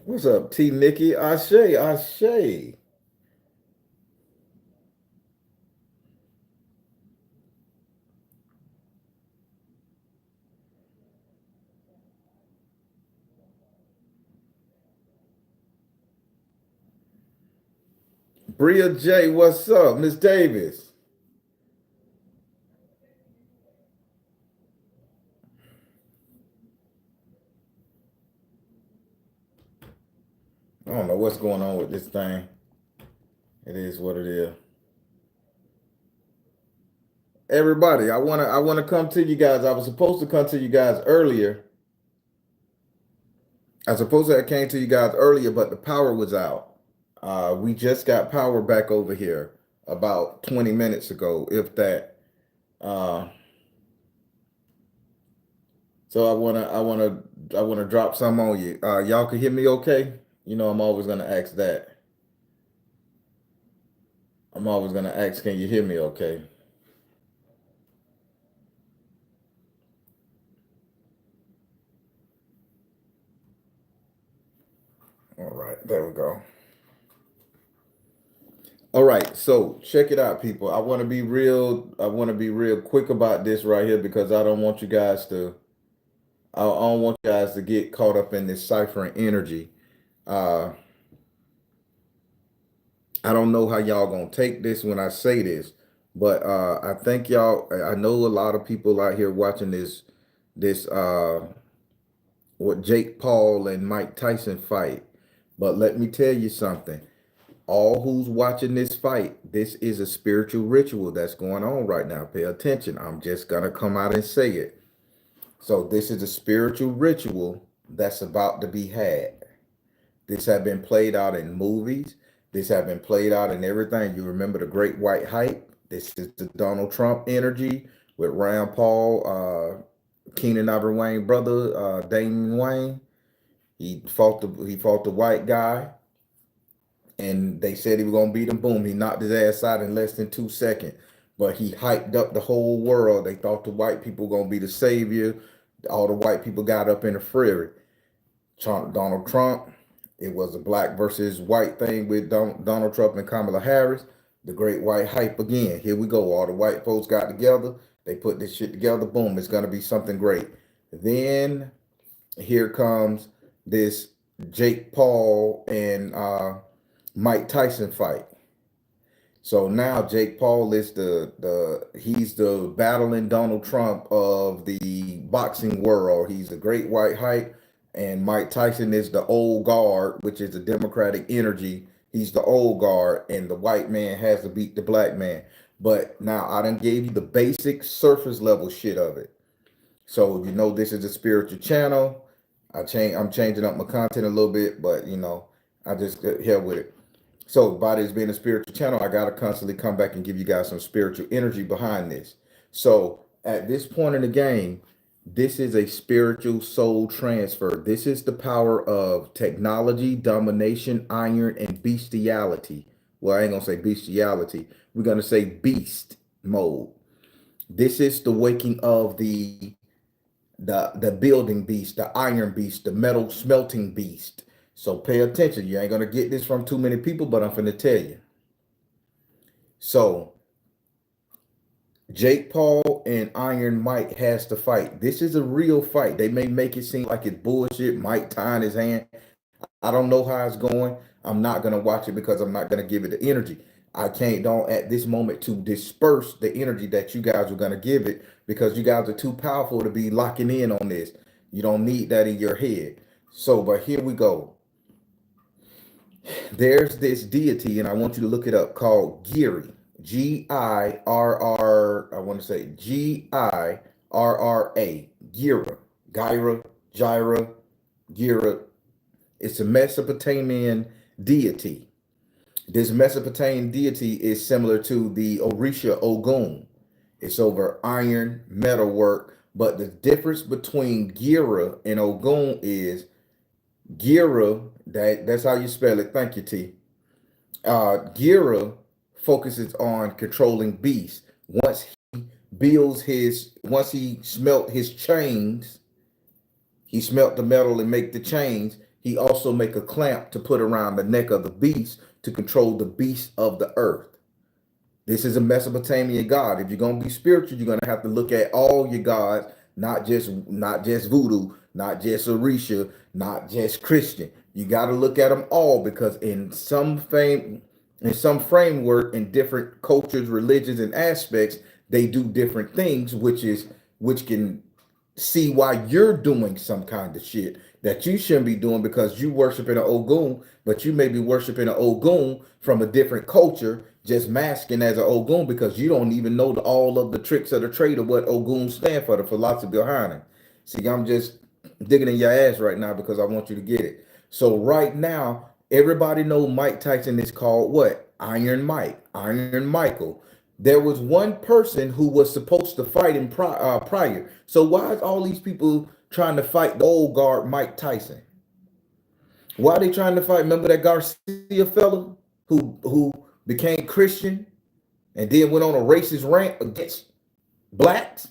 What's up, T Nikki? Ashe, Ashe. Bria J, what's up? Miss Davis. I don't know what's going on with this thing. It is what it is. Everybody, I wanna come to you guys. I was supposed to come to you guys earlier. I suppose I came to you guys earlier, but the power was out. We just got power back over here about 20 minutes ago, if that. Uh, so I wanna drop some on you. Y'all can hear me okay? You know I'm always gonna ask that. I'm always gonna ask, can you hear me okay? All right, there we go. All right, so check it out, people. I want to be real. I want to be real quick about this right here because I don't want you guys to. I don't want you guys to get caught up in this ciphering energy. Uh, I don't know how y'all gonna take this when I say this, but I think y'all. I know a lot of people out here watching this what Jake Paul and Mike Tyson fight. But let me tell you something. All who's watching this fight, this is a spiritual ritual that's going on right now. Pay attention. I'm just gonna come out and say it. So this is a spiritual ritual that's about to be had. This have been played out in movies. This have been played out in everything. You remember the Great White Hype? This is the Donald Trump energy with Rand Paul, Keenan Ivory Wayne brother, Damon Wayne. He fought the white guy, and they said he was gonna beat him. Boom, he knocked his ass out in less than 2 seconds. But he hyped up the whole world. They thought the white people were gonna be the savior. All the white people got up in a fury. Donald Trump. It was a black versus white thing with Donald Trump and Kamala Harris. The great white hype again. Here we go. All the white folks got together. They put this shit together. Boom. It's gonna be something great. Then here comes this Jake Paul and Mike Tyson fight. So now Jake Paul is he's the battling Donald Trump of the boxing world. He's the great white hype, and Mike Tyson is the old guard, which is the Democratic energy. He's the old guard, and the white man has to beat the black man. But now I done gave you the basic surface level shit of it. So you know this is a spiritual channel. I'm changing up my content a little bit, but I just get hell with it. So, body is being a spiritual channel, I gotta constantly come back and give you guys some spiritual energy behind this. So, at this point in the game, this is a spiritual soul transfer. This is the power of technology, domination, iron, and bestiality. Well, I ain't gonna say bestiality. We're gonna say beast mode. This is the waking of the building beast, the iron beast, the metal smelting beast. So pay attention. You ain't gonna get this from too many people, but I'm gonna tell you. So Jake Paul and Iron Mike has to fight. This is a real fight. They may make it seem like it's bullshit. Mike tying his hand. I don't know how it's going. I'm not gonna watch it because I'm not gonna give it the energy. I can't don't at this moment to disperse the energy that you guys are gonna give it because you guys are too powerful to be locking in on this. You don't need that in your head. So, but here we go. There's this deity, and I want you to look it up, called Giri. Girr. I want to say Girra. Gira. Gyra. Gira. It's a Mesopotamian deity. This Mesopotamian deity is similar to the Orisha Ogun. It's over iron, metalwork, But the difference between Gira and Ogun is Gira, that's how you spell it. Thank you, T. Gira focuses on controlling beasts. Once he smelt his chains, he smelt the metal and make the chains. He also make a clamp to put around the neck of the beast to control the beast of the earth. This is a Mesopotamian god. If you're gonna be spiritual, you're gonna have to look at all your gods, not just voodoo, not just Orisha, not just Christian. You got to look at them all because in some framework, in different cultures, religions, and aspects, they do different things, which can see why you're doing some kind of shit that you shouldn't be doing because you worshiping an Ogun, but you may be worshiping an Ogun from a different culture, just masking as an Ogun because you don't even know all of the tricks of the trade of what Ogun stand for, the philosophy behind it. See, I'm just digging in your ass right now because I want you to get it. So right now, everybody know Mike Tyson is called what? Iron Mike, Iron Michael. There was one person who was supposed to fight him prior. So why is all these people trying to fight the old guard Mike Tyson? Why are they trying to fight? Remember that Garcia fella who became Christian and then went on a racist rant against blacks?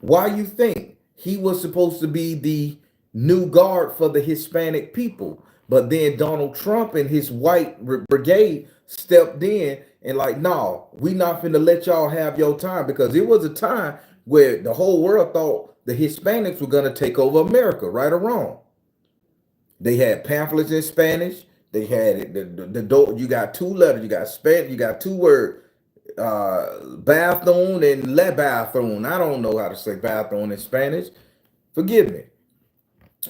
Why you think he was supposed to be the new guard for the Hispanic people? But then Donald Trump and his white brigade stepped in and like, no, we not finna let y'all have your time because it was a time where the whole world thought the Hispanics were gonna take over America, right or wrong. They had pamphlets in Spanish. They had it. You got two letters. You got Spanish. You got two words. Bathroom and le bathroom. I don't know how to say bathroom in Spanish. Forgive me.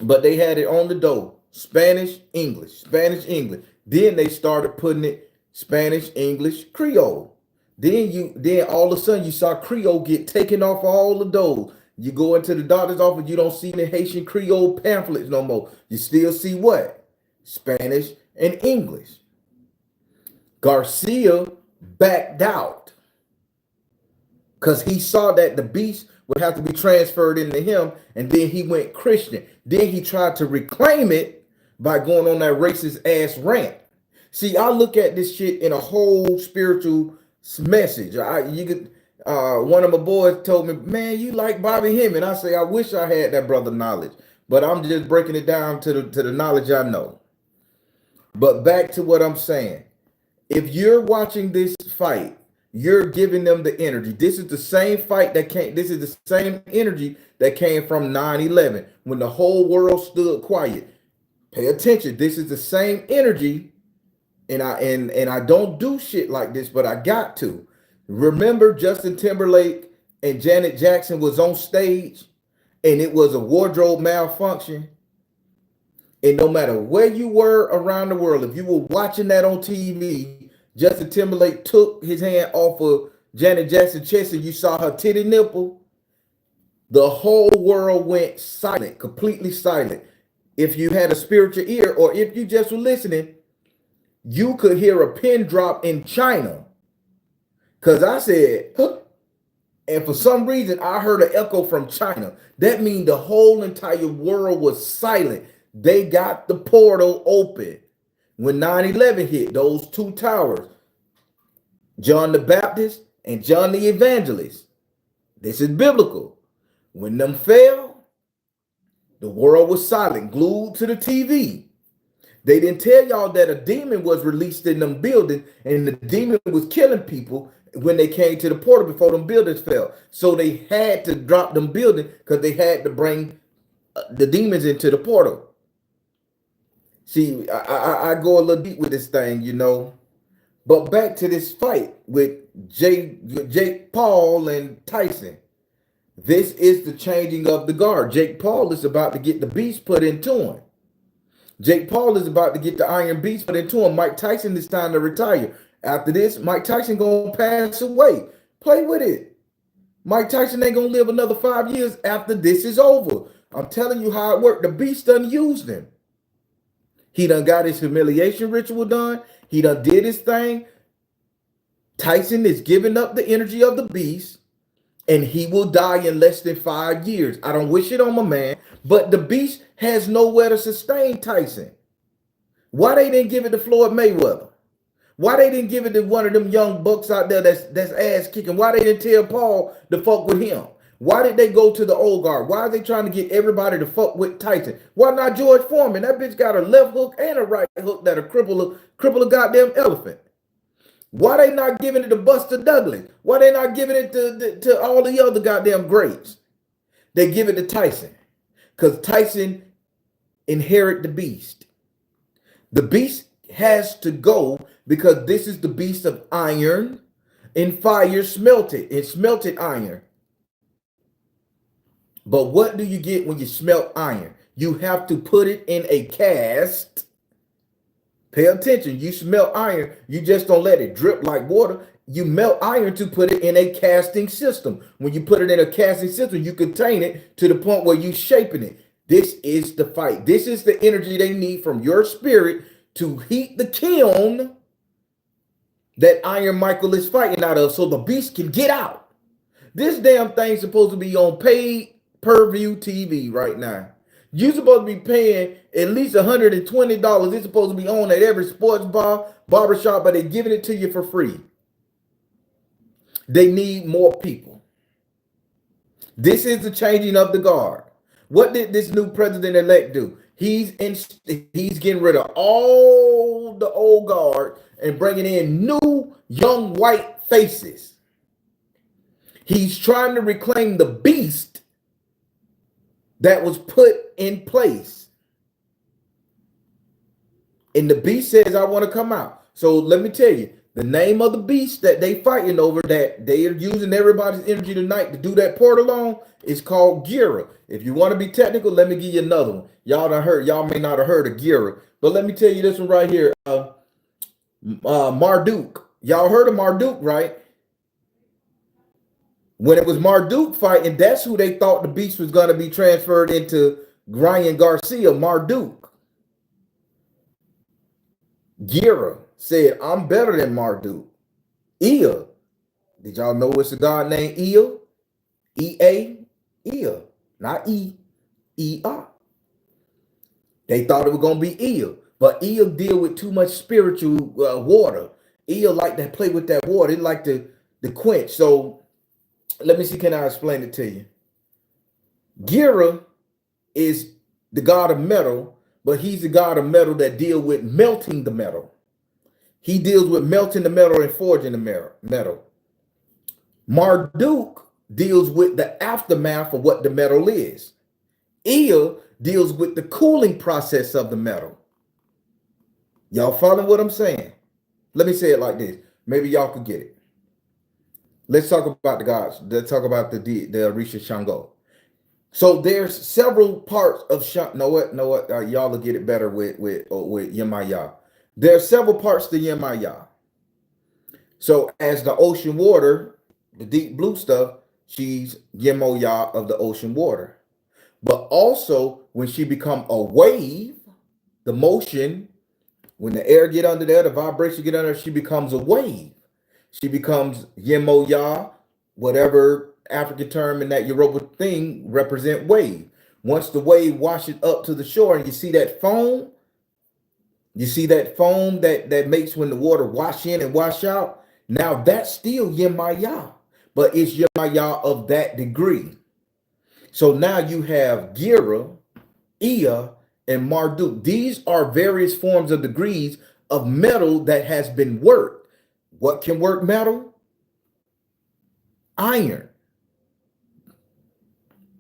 But they had it on the door. Spanish, English, Spanish, English. Then they started putting it Spanish, English, Creole. Then all of a sudden you saw Creole get taken off all the doors. You go into the doctor's office, you don't see any Haitian Creole pamphlets no more. You still see what? Spanish and English. Garcia backed out because he saw that the beast would have to be transferred into him, and then he went Christian. Then he tried to reclaim it by going on that racist ass rant. See, I look at this shit in a whole spiritual message. One of my boys told me, man, you like Bobby Hemming. I say, I wish I had that brother knowledge, but I'm just breaking it down to the knowledge I know. But back to what I'm saying. If you're watching this fight, you're giving them the energy. This is the same fight this is the same energy that came from 9/11 when the whole world stood quiet. Pay attention. This is the same energy, and I don't do shit like this, but I got to. Remember Justin Timberlake and Janet Jackson was on stage and it was a wardrobe malfunction. And no matter where you were around the world, if you were watching that on TV, Justin Timberlake took his hand off of Janet Jackson's chest and you saw her titty nipple, the whole world went silent, completely silent. If you had a spiritual ear or if you just were listening, you could hear a pin drop in China. Because I said, huh? And for some reason, I heard an echo from China. That means the whole entire world was silent. They got the portal open. When 9/11 hit, those two towers, John the Baptist and John the Evangelist, this is biblical. When them fell, the world was silent, glued to the TV. They didn't tell y'all that a demon was released in them buildings and the demon was killing people when they came to the portal before them buildings fell. So they had to drop them buildings because they had to bring the demons into the portal. See, I go a little deep with this thing, you know. But back to this fight with Jake Paul and Tyson. This is the changing of the guard. Jake Paul is about to get the beast put into him. Jake Paul is about to get the iron beast put into him. Mike Tyson is time to retire. After this, Mike Tyson gonna pass away. Play with it. Mike Tyson ain't gonna live another 5 years after this is over. I'm telling you how it worked. The beast done used him. He done got his humiliation ritual done. He done did his thing. Tyson is giving up the energy of the beast. and he will die in less than 5 years. I don't wish it on my man, but the beast has nowhere to sustain Tyson. Why they didn't give it to Floyd Mayweather? Why they didn't give it to one of them young bucks out there that's ass kicking? Why they didn't tell Paul to fuck with him? Why did they go to the old guard? Why are they trying to get everybody to fuck with Tyson? Why not George Foreman? That bitch got a left hook and a right hook that'll cripple a goddamn elephant. Why they not giving it to Buster Douglas? Why they not giving it to all the other goddamn greats? They give it to Tyson because Tyson inherit the beast. The beast has to go because this is the beast of iron and fire smelted. It smelted iron. But what do you get when you smelt iron? You have to put it in a cast. Pay attention. You smelt iron. You just don't let it drip like water. You melt iron to put it in a casting system. When you put it in a casting system, you contain it to the point where you're shaping it. This is the fight. This is the energy they need from your spirit to heat the kiln that Iron Michael is fighting out of so the beast can get out. This damn thing's supposed to be on paid per-view TV right now. You're supposed to be paying at least $120. It's supposed to be on at every sports bar, barbershop, but they're giving it to you for free. They need more people. This is the changing of the guard. What did this new president-elect do? He's getting rid of all the old guard and bringing in new young white faces. He's trying to reclaim the beast that was put in place. And the beast says, I want to come out. So let me tell you, the name of the beast that they fighting over, that they are using everybody's energy tonight to do that portal on, is called Gira. If you want to be technical, let me give you another one. Y'all may not have heard of Gira, but let me tell you this one right here. Marduk. Y'all heard of Marduk, right? When it was Marduk fighting, that's who they thought the beast was going to be transferred into. Ryan Garcia, Marduk. Gira said, I'm better than Marduk. Ea. Did y'all know it's a god named Ea? E-A? Ea. Not E. E-A. They thought it was going to be Ea. But Ea deal with too much spiritual water. Ea like to play with that water. It like to quench. So let me see, can I explain it to you? Gira is the god of metal, but he's the god of metal that deal with melting the metal. He deals with melting the metal and forging the metal. Marduk deals with the aftermath of what the metal is. Ea deals with the cooling process of the metal. Y'all follow what I'm saying? Let me say it like this. Maybe y'all could get it. Let's talk about the gods. Let's talk about the Orisha Shango. So there's several parts of know what? Y'all will get it better with Yemaya. There are several parts to Yemaya. So as the ocean water, the deep blue stuff, she's Yemoya of the ocean water. But also when she become a wave, the motion, when the air get under there, the vibration get under there, she becomes a wave. She becomes Yemoya, whatever African term in that Yoruba thing represent wave. Once the wave washes up to the shore and you see that foam, that makes when the water wash in and wash out. Now that's still Yemaya, but it's Yemaya of that degree. So now you have Gira, Ea, and Marduk. These are various forms of degrees of metal that has been worked. What can work metal? Iron.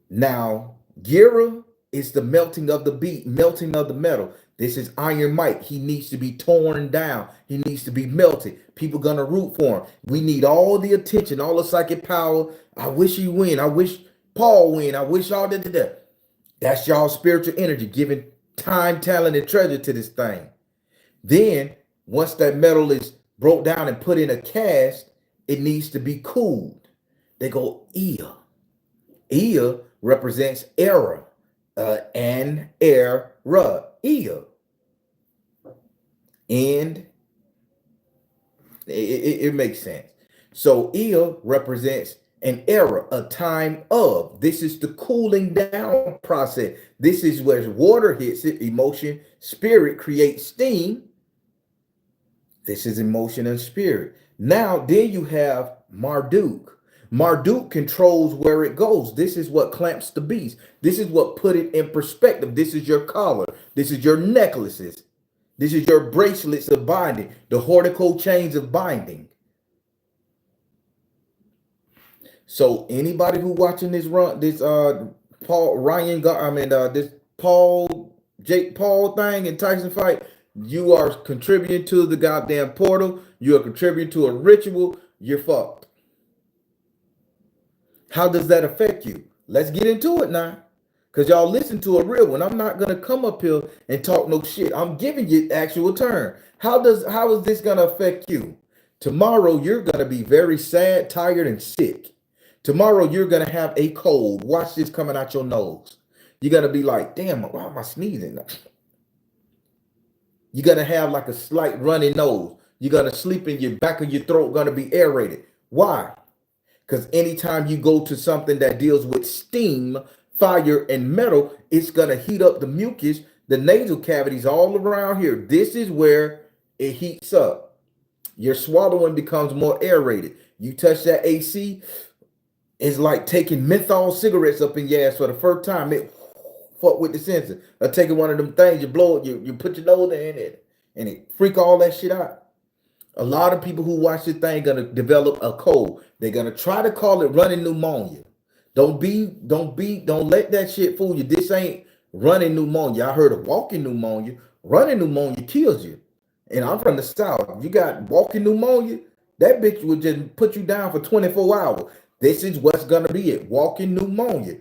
Now, Gira is the melting of the metal. This is Iron Mike. He needs to be torn down. He needs to be melted. People gonna root for him. We need all the attention, all the psychic power. I wish he win. I wish Paul win. I wish y'all did that. That's y'all spiritual energy, giving time, talent, and treasure to this thing. Then, once that metal is broke down and put in a cast, it needs to be cooled. They go Ea. Ea represents error, and era, Ea. And it makes sense. So Ea represents An era, a time of. This is the cooling down process. This is where water hits it, emotion, spirit creates steam. This is emotion and spirit. Now, then you have Marduk. Marduk controls where it goes. This is what clamps the beast. This is what put it in perspective. This is your collar. This is your necklaces. This is your bracelets of binding, the hortico chains of binding. So anybody who watching this Paul Ryan, this Jake Paul thing and Tyson fight, you are contributing to the goddamn portal. You are contributing to a ritual. You're fucked. How does that affect you? Let's get into it now. Because y'all listen to a real one. I'm not gonna come up here and talk no shit. I'm giving you actual turn. How is this gonna affect you? Tomorrow you're gonna be very sad, tired, and sick. Tomorrow you're gonna have a cold. Watch this coming out your nose. You're gonna be like, damn, why am I sneezing? You're gonna have like a slight runny nose. You're gonna sleep in your back of your throat, gonna be aerated. Why? Because anytime you go to something that deals with steam, fire, and metal, it's going to heat up the mucus, the nasal cavities all around here. This is where it heats up. Your swallowing becomes more aerated. You touch that AC, it's like taking menthol cigarettes up in your ass for the first time. It fuck with the sensor. Or taking one of them things, you blow it, you put your nose in it, and it freak all that shit out. A lot of people who watch this thing gonna develop a cold. They're gonna try to call it running pneumonia. Don't let that shit fool you. This ain't running pneumonia. I heard of walking pneumonia. Running pneumonia kills you. And I'm from the South. You got walking pneumonia, that bitch would just put you down for 24 hours. This is what's gonna be it. Walking pneumonia.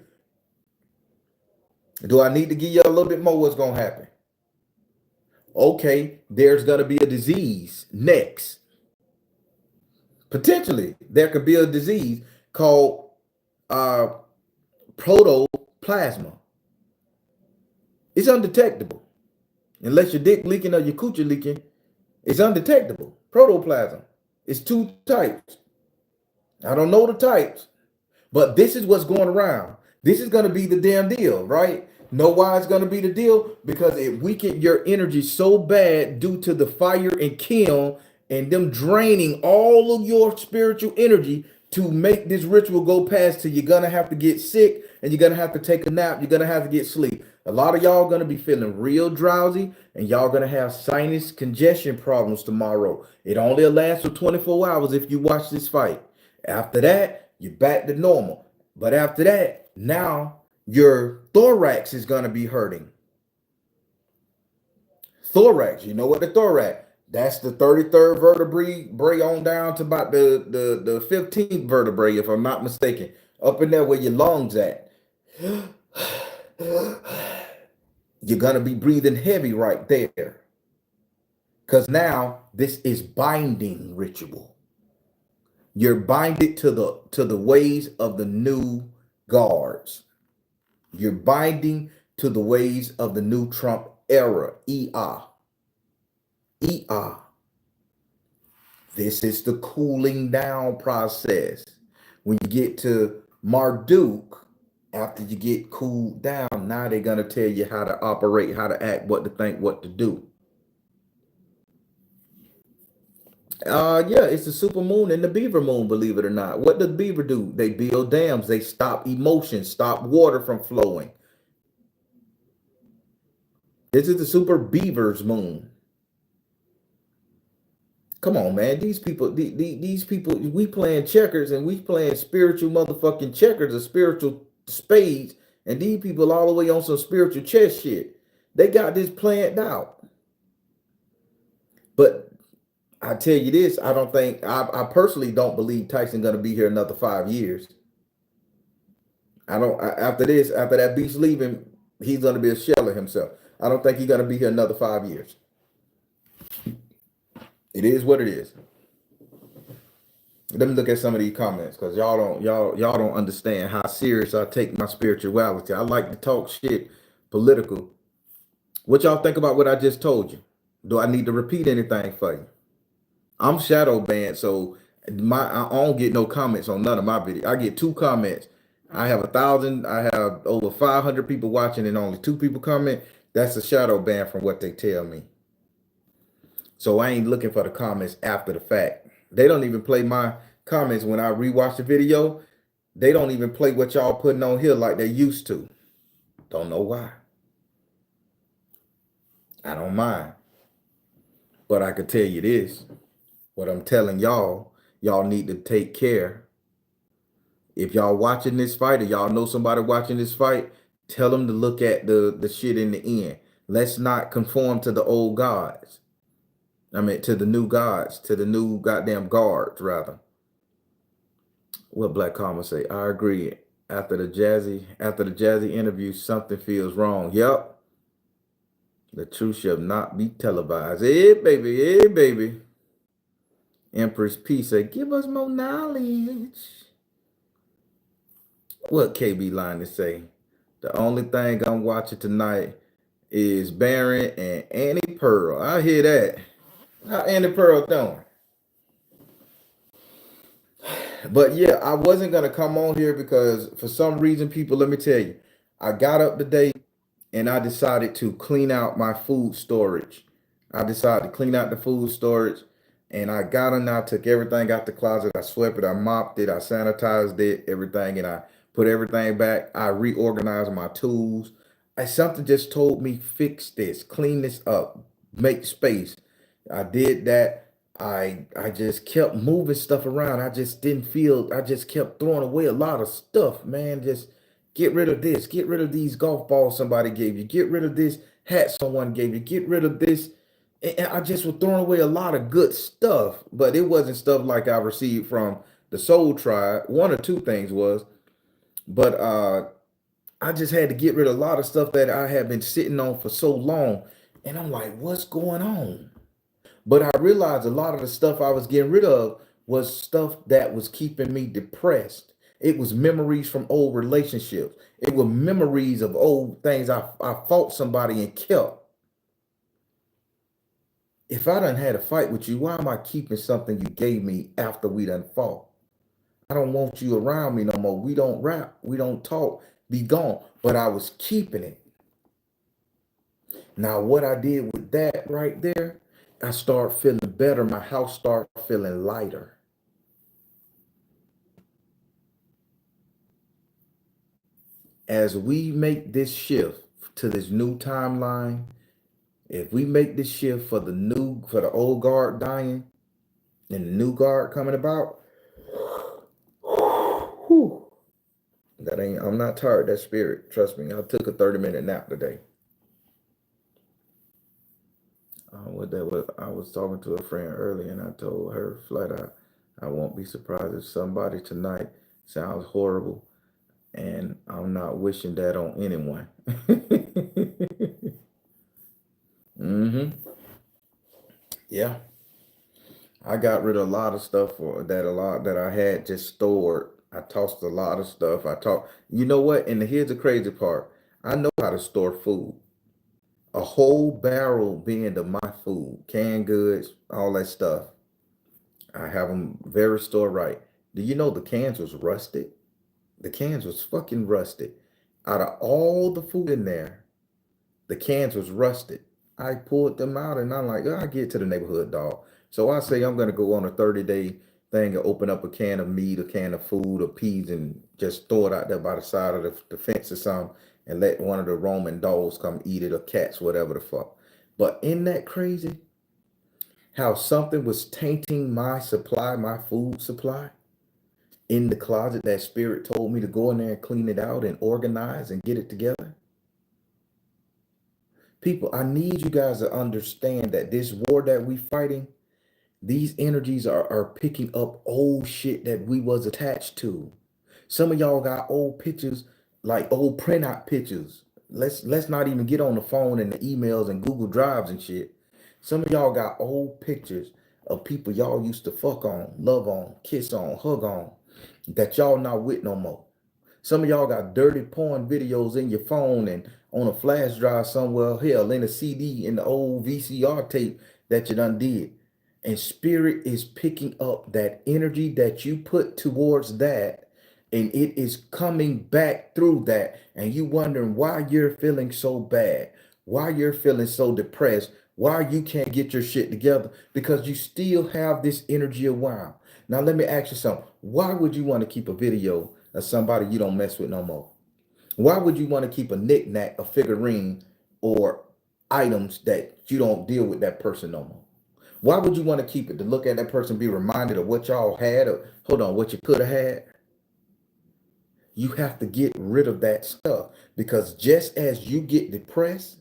Do I need to give you a little bit more what's gonna happen? Okay, there's going to be a disease next. Potentially, there could be a disease called protoplasma. It's undetectable. Unless your dick leaking or your coochie leaking, it's undetectable. Protoplasm. It's two types. I don't know the types, but this is what's going around. This is going to be the damn deal, right? Know why it's going to be the deal? Because it weakened your energy so bad due to the fire and kiln and them draining all of your spiritual energy to make this ritual go past till you're going to have to get sick and you're going to have to take a nap. You're going to have to get sleep. A lot of y'all going to be feeling real drowsy and y'all going to have sinus congestion problems tomorrow. It only lasts for 24 hours if you watch this fight. After that, you're back to normal. But after that, now your thorax is going to be hurting. Thorax, you know what the thorax? That's the 33rd vertebrae on down to about the 15th vertebrae, if I'm not mistaken. Up in there where your lungs at. You're going to be breathing heavy right there. Because now this is binding ritual. You're binded to the ways of the new guards. You're binding to the ways of the new Trump era, ER. ER. This is the cooling down process. When you get to Marduk, after you get cooled down, now they're going to tell you how to operate, how to act, what to think, what to do. Yeah, it's the super moon and the beaver moon, believe it or not. What does beaver do? They build dams. They stop emotion, stop water from flowing. This is the super beaver's moon. Come on, man. These people, we playing checkers and we playing spiritual motherfucking checkers or spiritual spades. And these people all the way on some spiritual chess shit. They got this planned out. But I tell you this, I personally don't believe Tyson gonna be here another 5 years. After that beast leaving, he's gonna be a shell of himself. I don't think he's gonna be here another 5 years. It is what it is. Let me look at some of these comments because y'all don't understand how serious I take my spirituality. I like to talk shit political. What y'all think about what I just told you? Do I need to repeat anything for you? I'm shadow banned, so I don't get no comments on none of my videos. I get 2 comments. I have 1,000. I have over 500 people watching, and only 2 people comment. That's a shadow ban from what they tell me. So I ain't looking for the comments after the fact. They don't even play my comments when I rewatch the video. They don't even play what y'all putting on here like they used to. Don't know why. I don't mind. But I could tell you this. What I'm telling y'all, y'all need to take care. If y'all watching this fight or y'all know somebody watching this fight, tell them to look at the shit in the end. Let's not conform to the old gods. I mean, to the new gods, to the new goddamn guards, rather. What Black Karma say? I agree. After the jazzy interview, something feels wrong. Yep. The truth shall not be televised. Hey, baby. Hey, baby. Empress P say, give us more knowledge. What KB line to say? The only thing I'm watching tonight is Baron and Annie Pearl. I hear that. How Annie Pearl doing? But yeah, I wasn't gonna come on here because for some reason, people, let me tell you, I got up today and I decided to clean out my food storage. I decided to clean out the food storage, and I got in, I took everything out the closet, I swept it, I mopped it, I sanitized it, everything, and I put everything back. I reorganized my tools. Something just told me fix this, clean this up, make space. I did that. I just kept moving stuff around. I just didn't feel, I just kept throwing away a lot of stuff, man. Just get rid of this. Get rid of these golf balls somebody gave you. Get rid of this hat someone gave you. Get rid of this. And I just was throwing away a lot of good stuff, but it wasn't stuff like I received from the Soul Tribe. One or two things was, but I just had to get rid of a lot of stuff that I had been sitting on for so long. And I'm like, what's going on? But I realized a lot of the stuff I was getting rid of was stuff that was keeping me depressed. It was memories from old relationships. It were memories of old things I fought somebody and kept. If I done had a fight with you, why am I keeping something you gave me after we done fought? I don't want you around me no more. We don't rap. We don't talk. Be gone. But I was keeping it. Now, what I did with that right there, I start feeling better. My house start feeling lighter. As we make this shift to this new timeline, if we make this shift for the old guard dying and the new guard coming about, whew, I'm not tired of that spirit. Trust me, I took a 30-minute nap today. I was talking to a friend earlier and I told her flat out, I won't be surprised if somebody tonight sounds horrible, and I'm not wishing that on anyone. Mm-hmm. Yeah. I got rid of a lot of stuff a lot that I had just stored. I tossed a lot of stuff. You know what? And here's the crazy part. I know how to store food. A whole barrel being of my food, canned goods, all that stuff. I have them very stored right. Do you know the cans was rusted? The cans was fucking rusted. Out of all the food in there, the cans was rusted. I pulled them out and I'm like, oh, I get to the neighborhood dog. So I say I'm gonna go on a 30-day thing and open up a can of meat, a can of food, or peas, and just throw it out there by the side of the fence or something, and let one of the Roman dogs come eat it, or cats, whatever the fuck. But isn't that crazy? How something was tainting my supply, my food supply in the closet. That spirit told me to go in there and clean it out and organize and get it together. People, I need you guys to understand that this war that we fighting, these energies are picking up old shit that we was attached to. Some of y'all got old pictures, like old printout pictures. Let's not even get on the phone and the emails and Google Drives and shit. Some of y'all got old pictures of people y'all used to fuck on, love on, kiss on, hug on, that y'all not with no more. Some of y'all got dirty porn videos in your phone and on a flash drive somewhere, hell, in a CD, in the old VCR tape that you done did. And spirit is picking up that energy that you put towards that, and it is coming back through that. And you wondering why you're feeling so bad, why you're feeling so depressed, why you can't get your shit together, because you still have this energy around. Now let me ask you something. Why would you want to keep a video of somebody you don't mess with no more? Why would you want to keep a knickknack, a figurine, or items that you don't deal with that person no more? Why would you want to keep it? To look at that person, be reminded of what y'all had, or hold on, what you could have had? You have to get rid of that stuff, because just as you get depressed,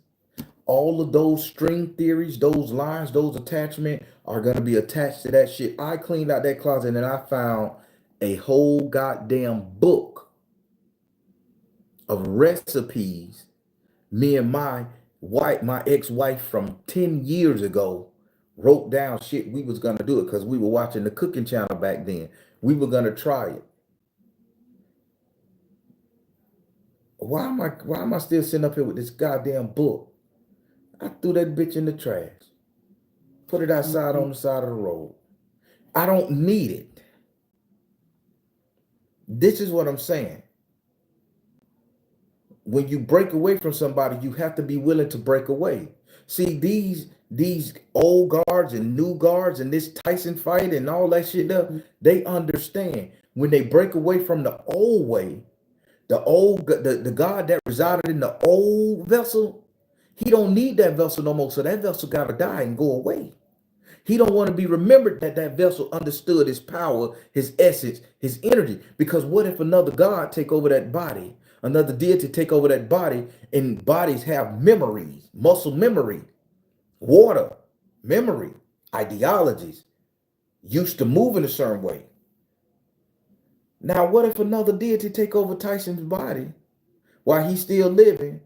all of those string theories, those lines, those attachments are going to be attached to that shit. I cleaned out that closet and I found a whole goddamn book of recipes. Me and my ex-wife from 10 years ago wrote down shit we was gonna do it because we were watching the cooking channel back then. We were gonna try it. Why am I still sitting up here with this goddamn book? I threw that bitch in the trash. Put it outside on the side of the road. I don't need it. This is what I'm saying. When you break away from somebody, you have to be willing to break away. See, these old guards and new guards and this Tyson fight and all that shit up, they understand when they break away from the old way, the God that resided in the old vessel, he don't need that vessel no more. So that vessel gotta die and go away. He don't want to be remembered that that vessel understood his power, his essence, his energy. Because what if another God take over that body, another deity take over that body, and bodies have memories, muscle memory, water, memory, ideologies, used to move in a certain way. Now, what if another deity take over Tyson's body while he's still living?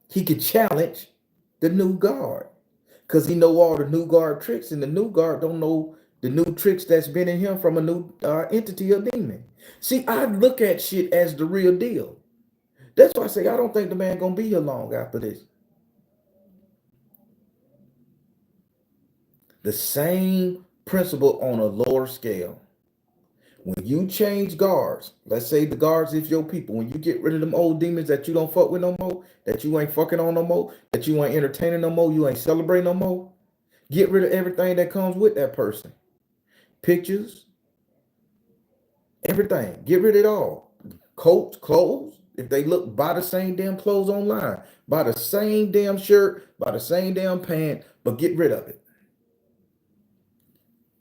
He could challenge the new guard, because he know all the new guard tricks, and the new guard don't know the new tricks that's been in him from a new entity or demon. See, I look at shit as the real deal. That's why I say I don't think the man gonna be here long after this. The same principle on a lower scale. When you change guards, let's say the guards is your people, when you get rid of them old demons that you don't fuck with no more, that you ain't fucking on no more, that you ain't entertaining no more, you ain't celebrating no more, get rid of everything that comes with that person. Pictures, everything. Get rid of it all. Coats, clothes. If they look, buy the same damn clothes online. Buy the same damn shirt. Buy the same damn pant. But get rid of it.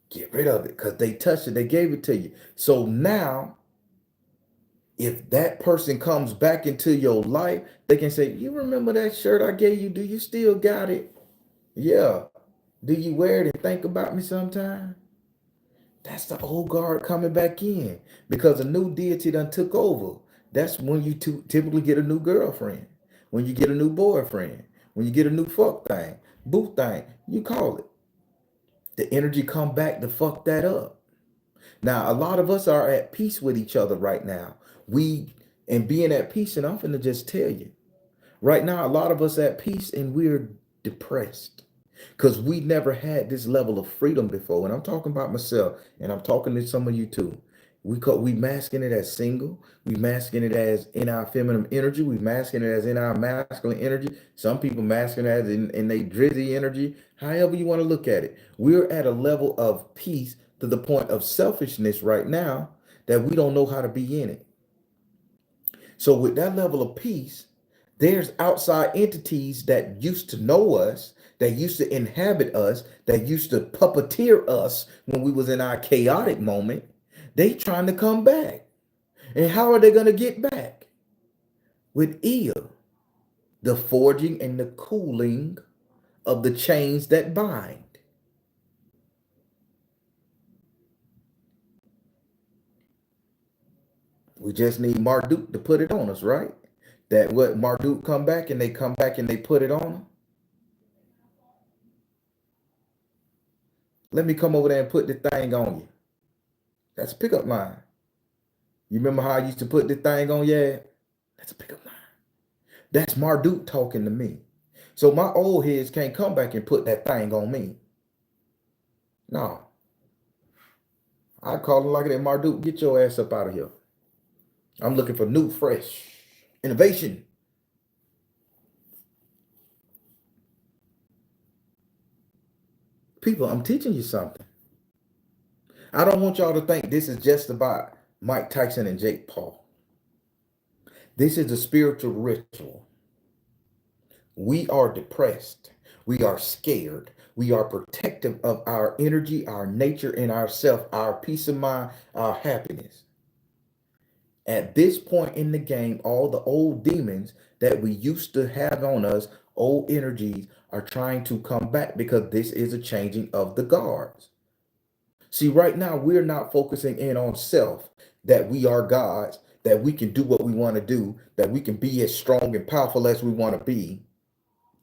Get rid of it. Because they touched it. They gave it to you. So now, if that person comes back into your life, they can say, you remember that shirt I gave you? Do you still got it? Yeah. Do you wear it and think about me sometime? That's the old guard coming back in, because a new deity done took over. That's when you typically get a new girlfriend, when you get a new boyfriend, when you get a new fuck thing, boo thing, you call it. The energy come back to fuck that up. Now, a lot of us are at peace with each other right now. And being at peace, and I'm finna just tell you, right now, a lot of us at peace and we're depressed, because we never had this level of freedom before. And I'm talking about myself, and I'm talking to some of you too. We masking it as single. We masking it as in our feminine energy. We masking it as in our masculine energy. Some people masking it as in their drizzy energy. However you want to look at it. We're at a level of peace to the point of selfishness right now that we don't know how to be in it. So with that level of peace, there's outside entities that used to know us, that used to inhabit us, that used to puppeteer us when we was in our chaotic moment. They trying to come back. And how are they going to get back? With ear, the forging and the cooling of the chains that bind. We just need Marduk to put it on us, right? That what Marduk come back and they put it on them. Let me come over there and put the thing on you. That's a pickup line. You remember how I used to put this thing on? Yeah, that's a pickup line. That's Marduk talking to me. So my old heads can't come back and put that thing on me. No, I call him like that. Marduk, get your ass up out of here. I'm looking for new, fresh innovation. People, I'm teaching you something. I don't want y'all to think this is just about Mike Tyson and Jake Paul. This is a spiritual ritual. We are depressed. We are scared. We are protective of our energy, our nature, and ourself, our peace of mind, our happiness. At this point in the game, all the old demons that we used to have on us, old energies, are trying to come back because this is a changing of the guards. See, right now, we're not focusing in on self, that we are gods, that we can do what we want to do, that we can be as strong and powerful as we want to be.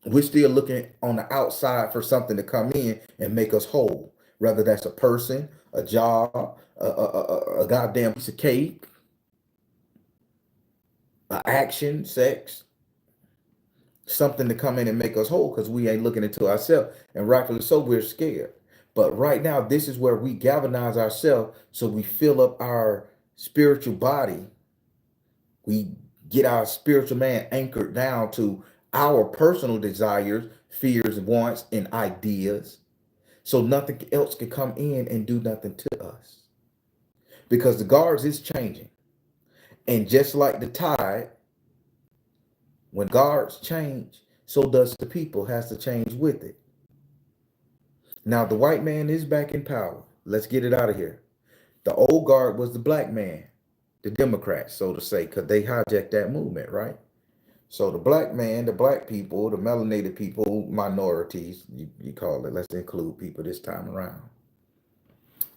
We're still looking on the outside for something to come in and make us whole, whether that's a person, a job, a goddamn piece of cake, action, sex, something to come in and make us whole because we ain't looking into ourselves. And rightfully so, we're scared. But right now, this is where we galvanize ourselves so we fill up our spiritual body. We get our spiritual man anchored down to our personal desires, fears, wants, and ideas. So nothing else can come in and do nothing to us. Because the guards is changing. And just like the tide, when guards change, so does the people has to change with it. Now the white man is back in power. Let's get it out of here. The old guard was the black man, the Democrats, so to say, because they hijacked that movement, right? So the black man, the black people, the melanated people, minorities, you call it, let's include people this time around.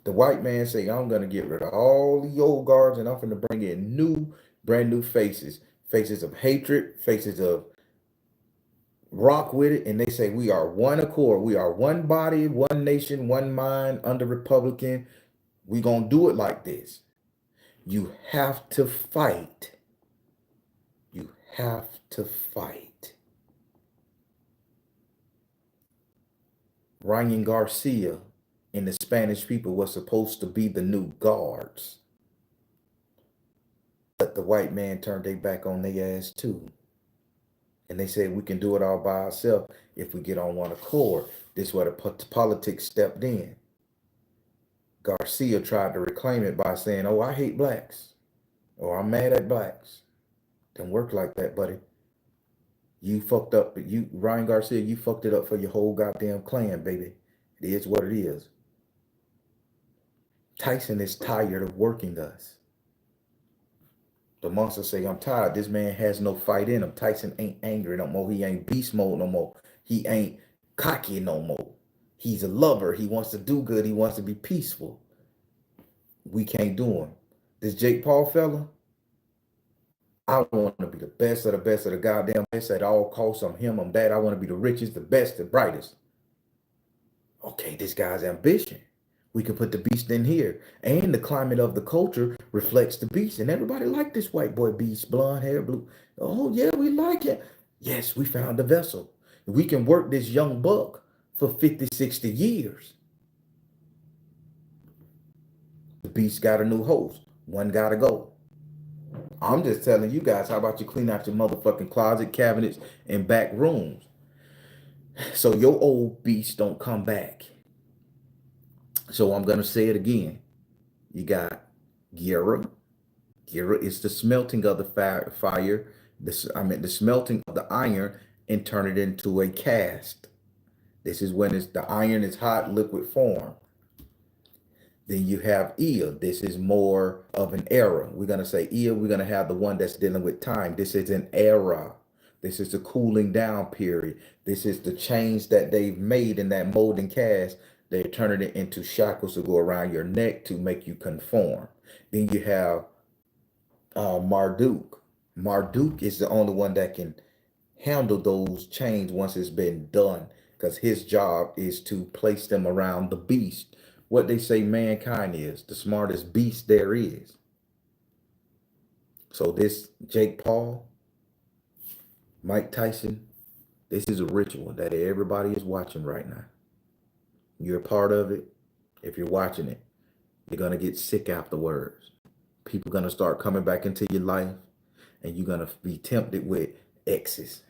The white man say, I'm going to get rid of all the old guards and I'm going to bring in new, brand new faces. Faces of hatred, faces of rock with it. And they say, we are one accord. We are one body, one nation, one mind under Republican. We going to do it like this. You have to fight. You have to fight. Ryan Garcia and the Spanish people were supposed to be the new guards. But the white man turned their back on their ass too. And they said we can do it all by ourselves if we get on one accord. This is where the politics stepped in. Garcia tried to reclaim it by saying, oh, I hate blacks. Or I'm mad at blacks. Didn't work like that, buddy. You fucked up, Ryan Garcia, you fucked it up for your whole goddamn clan, baby. It is what it is. Tyson is tired of working us. The monster say, I'm tired. This man has no fight in him. Tyson ain't angry no more. He ain't beast mode no more. He ain't cocky no more. He's a lover. He wants to do good. He wants to be peaceful. We can't do him. This Jake Paul fella, I want to be the best of the goddamn best at all costs. I'm him, I'm that. I want to be the richest, the best, the brightest. Okay, this guy's ambition. We can put the beast in here. And the climate of the culture reflects the beast. And everybody like this white boy beast, blonde hair, blue. Oh, yeah, we like it. Yes, we found the vessel. We can work this young buck for 50, 60 years. The beast got a new host. One got to go. I'm just telling you guys, how about you clean out your motherfucking closet, cabinets, and back rooms so your old beast don't come back. So I'm going to say it again. You got Gira. Gira is the smelting of the fire. The smelting of the iron and turn it into a cast. This is when the iron is hot, liquid form. Then you have Ea. This is more of an era. We're going to say Ea. We're going to have the one that's dealing with time. This is an era. This is the cooling down period. This is the change that they've made in that mold and cast. They're turning it into shackles to go around your neck to make you conform. Then you have Marduk. Marduk is the only one that can handle those chains once it's been done, because his job is to place them around the beast. What they say mankind is the smartest beast there is. So this Jake Paul, Mike Tyson, this is a ritual that everybody is watching right now. You're a part of it. If you're watching it, you're gonna get sick afterwards. People gonna start coming back into your life, and you're gonna be tempted with exes.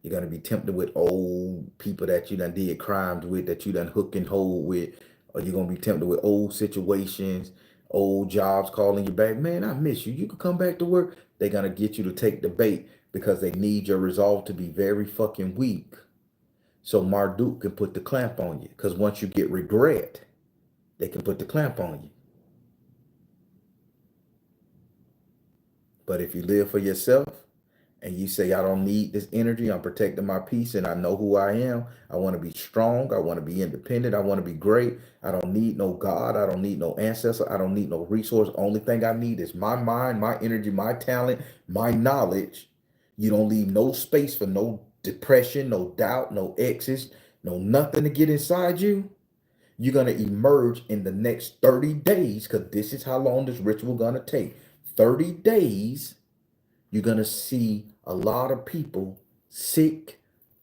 You're gonna be tempted with old people that you done did crimes with, that you done hook and hold with, or you're gonna be tempted with old situations, old jobs calling you back. Man, I miss you. You could come back to work. They're gonna get you to take the bait because they need your resolve to be very fucking weak. So Marduk can put the clamp on you. Because once you get regret, they can put the clamp on you. But if you live for yourself and you say, I don't need this energy, I'm protecting my peace and I know who I am. I want to be strong. I want to be independent. I want to be great. I don't need no God. I don't need no ancestor. I don't need no resource. Only thing I need is my mind, my energy, my talent, my knowledge. You don't leave no space for no depression, no doubt, no exes, no nothing to get inside you. You're going to emerge in the next 30 days because this is how long this ritual going to take. 30 days, you're going to see a lot of people sick,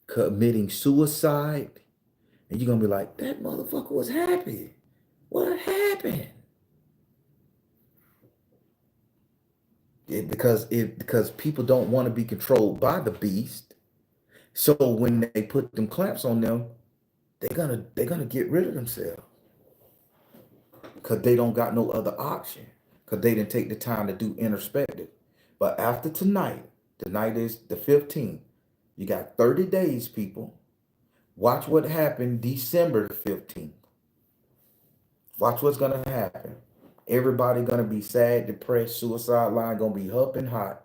committing suicide, and you're going to be like, that motherfucker was happy. What happened? Because people don't want to be controlled by the beast. So when they put them clamps on them, they're gonna get rid of themselves because they don't got no other option because they didn't take the time to do introspective. But after tonight is the 15th. You got 30 days, people. Watch what happened December the 15th. Watch what's gonna happen. Everybody gonna be sad, depressed, suicide line gonna be up and hot.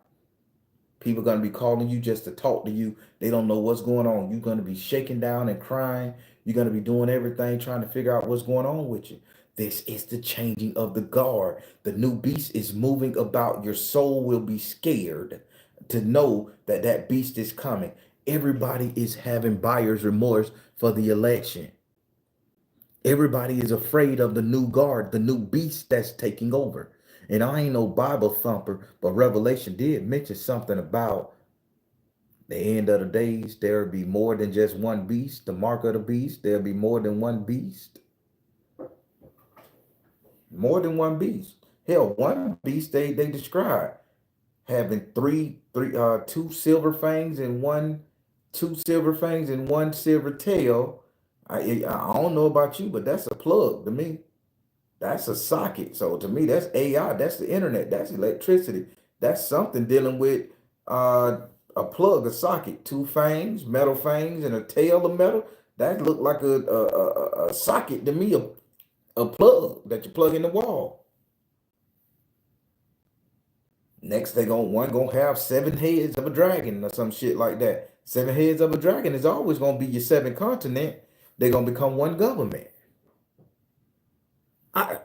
People gonna be calling you just to talk to you. They don't know what's going on. You're gonna be shaking down and crying. You're gonna be doing everything trying to figure out what's going on with you. This is the changing of the guard. The new beast is moving about. Your soul will be scared to know that that beast is coming. Everybody is having buyer's remorse for the election. Everybody is afraid of the new guard, the new beast that's taking over. And I ain't no Bible thumper, but Revelation did mention something about the end of the days. There'll be more than just one beast, the mark of the beast. There'll be more than one beast. More than one beast. Hell, one beast they describe having two silver fangs and two silver fangs and one silver tail. I don't know about you, but that's a plug to me. That's a socket. So to me, that's AI. That's the internet. That's electricity. That's something dealing with a plug, a socket, two fangs, metal fangs, and a tail of metal. That looked like a socket to me, a plug that you plug in the wall. Next, one gonna have seven heads of a dragon or some shit like that. Seven heads of a dragon is always gonna be your seven continent. They're gonna become one government. I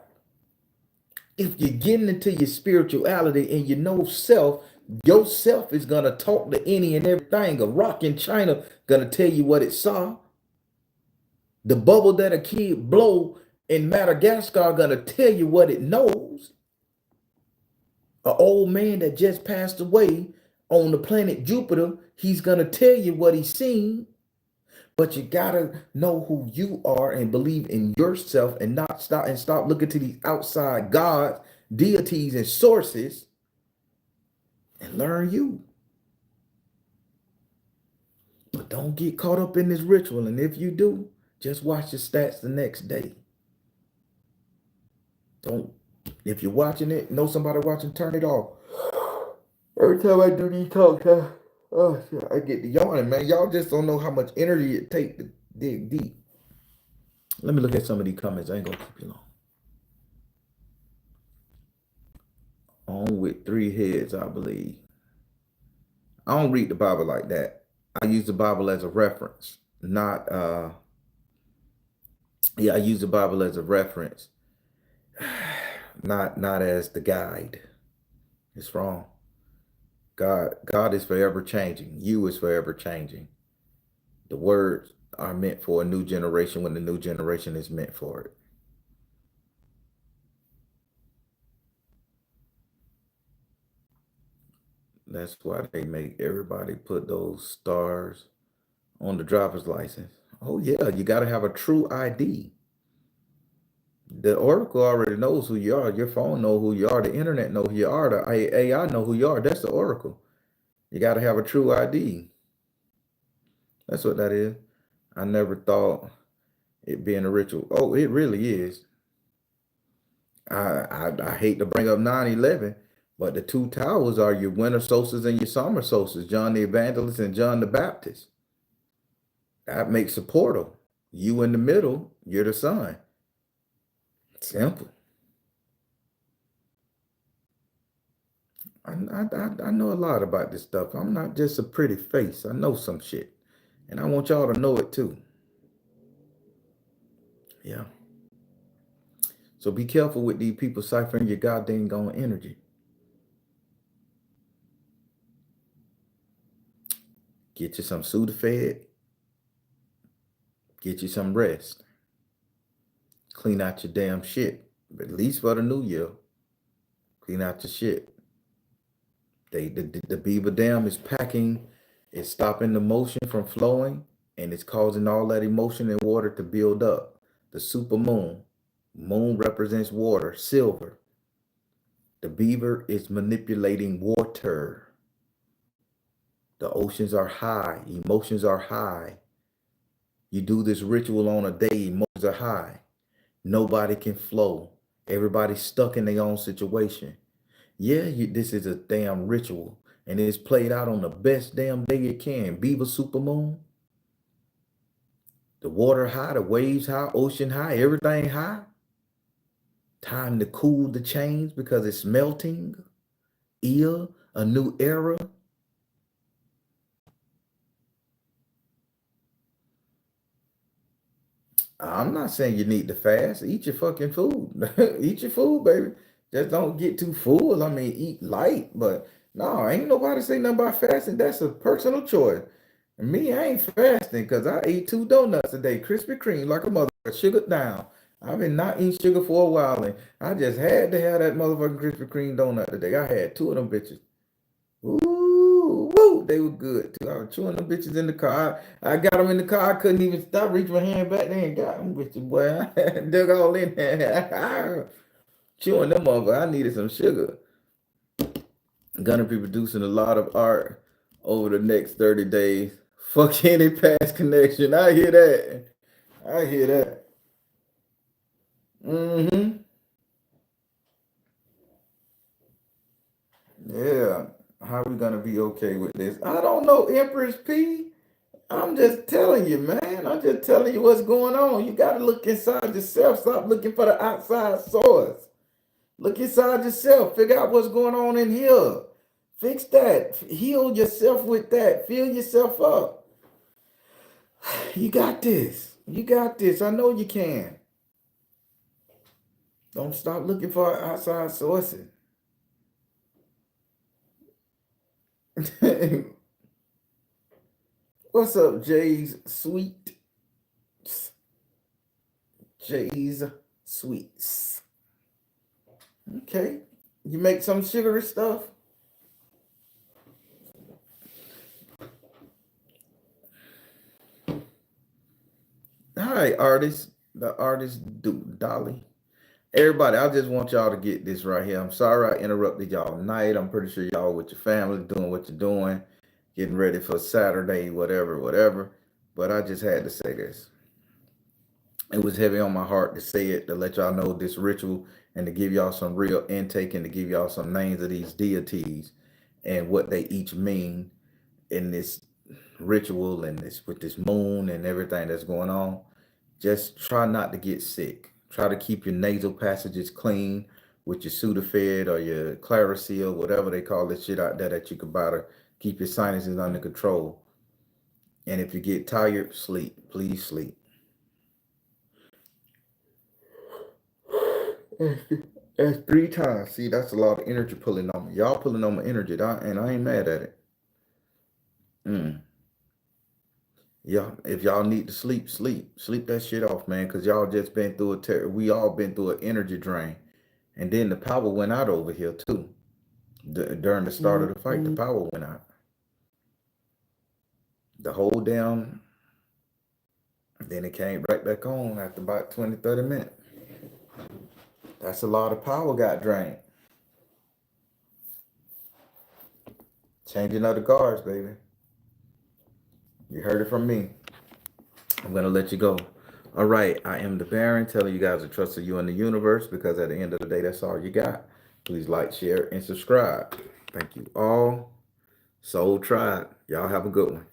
if you're getting into your spirituality and you know self, yourself is gonna talk to any and everything. A rock in China gonna tell you what it saw. The bubble that a kid blow in Madagascar gonna tell you what it knows. An old man that just passed away on the planet Jupiter, he's gonna tell you what he's seen. But you gotta know who you are and believe in yourself and not stop looking to these outside gods, deities, and sources and learn you. But don't get caught up in this ritual. And if you do, just watch the stats the next day. Don't, if you're watching it, know somebody watching, turn it off. Every time I do these talks, oh shit, I get the yawning, man. Y'all just don't know how much energy it takes to dig deep. Let me look at some of these comments. I ain't gonna keep you long. On with three heads, I believe. I don't read the Bible like that. I use the Bible as a reference, not I use the Bible as a reference, not as the guide. It's wrong. God is forever changing. You is forever changing. The words are meant for a new generation when the new generation is meant for it. That's why they make everybody put those stars on the driver's license. Oh yeah, you got to have a true ID. The Oracle already knows who you are. Your phone know who you are. The internet know who you are. The AI know who you are. That's the Oracle. You got to have a true ID. That's what that is. I never thought it being a ritual. Oh, it really is. I hate to bring up 9/11, but the two towers are your winter solstice and your summer solstice, John the Evangelist and John the Baptist. That makes a portal. You in the middle, you're the sun. Simple. I know a lot about this stuff. I'm not just a pretty face. I know some shit. And I want y'all to know it too. Yeah. So be careful with these people ciphering your goddamn own energy. Get you some Sudafed. Get you some rest. Clean out your damn shit. At least for the new year. Clean out your shit. The Beaver Dam is packing, it's stopping the motion from flowing, and it's causing all that emotion and water to build up. The super moon. Moon represents water, silver. The beaver is manipulating water. The oceans are high, emotions are high. You do this ritual on a day, emotions are high. Nobody can flow. Everybody's stuck in their own situation. Yeah, this is a damn ritual, and it's played out on the best damn day it can. Beaver supermoon, the water high, the waves high, ocean high, everything high. Time to cool the chains because it's melting. A new era. I'm not saying you need to fast. Eat your fucking food. Eat your food, baby. Just don't get too full. I mean, eat light, but no, ain't nobody say nothing about fasting. That's a personal choice. And me, I ain't fasting because I ate 2 donuts a day, Krispy Kreme, like a motherfucker, sugared down. I've been not eating sugar for a while, and I just had to have that motherfucking Krispy Kreme donut today. I had 2 of them bitches. Ooh, woo, they were good too. I was chewing them bitches in the car. I got them in the car. I couldn't even stop. Reach my hand back there and got them bitches, boy. I dug all in there. Chewing them over. I needed some sugar. Gonna be producing a lot of art over the next 30 days. Fuck any past connection. I hear that. I hear that. Mm-hmm. Yeah. How we gonna be okay with this? I don't know, Empress P. I'm just telling you, man. I'm just telling you what's going on. You got to look inside yourself. Stop looking for the outside source. Look inside yourself. Figure out what's going on in here. Fix that. Heal yourself with that. Fill yourself up. You got this. You got this. I know you can. Don't stop looking for outside sources. What's up, Jay's Sweet? Jay's Sweets. Okay. You make some sugary stuff? All right, artists. The artist Dolly. Everybody, I just want y'all to get this right here. I'm sorry I interrupted y'all night. I'm pretty sure y'all with your family doing what you're doing, getting ready for Saturday, whatever, whatever. But I just had to say this. It was heavy on my heart to say it, to let y'all know this ritual and to give y'all some real intake and to give y'all some names of these deities and what they each mean in this ritual and this with this moon and everything that's going on. Just try not to get sick. Try to keep your nasal passages clean with your Sudafed or your Clarisil, whatever they call this shit out there that you can buy to keep your sinuses under control. And if you get tired, sleep. Please sleep. That's 3 times. See, that's a lot of energy pulling on me. Y'all pulling on my energy, and I ain't mad at it. Mm. Yeah, if y'all need to sleep, sleep that shit off, man. Cause y'all just been through we all been through an energy drain, and then the power went out over here too. During the start of the fight, the power went out. The whole damn. Then it came right back on after about 20, 30 minutes. That's a lot of power got drained. Changing of the guards, baby. You heard it from me. I'm going to let you go. All right. I am the Baron telling you guys to trust you in the universe, because at the end of the day, that's all you got. Please like, share, and subscribe. Thank you all. Soul Tribe. Y'all have a good one.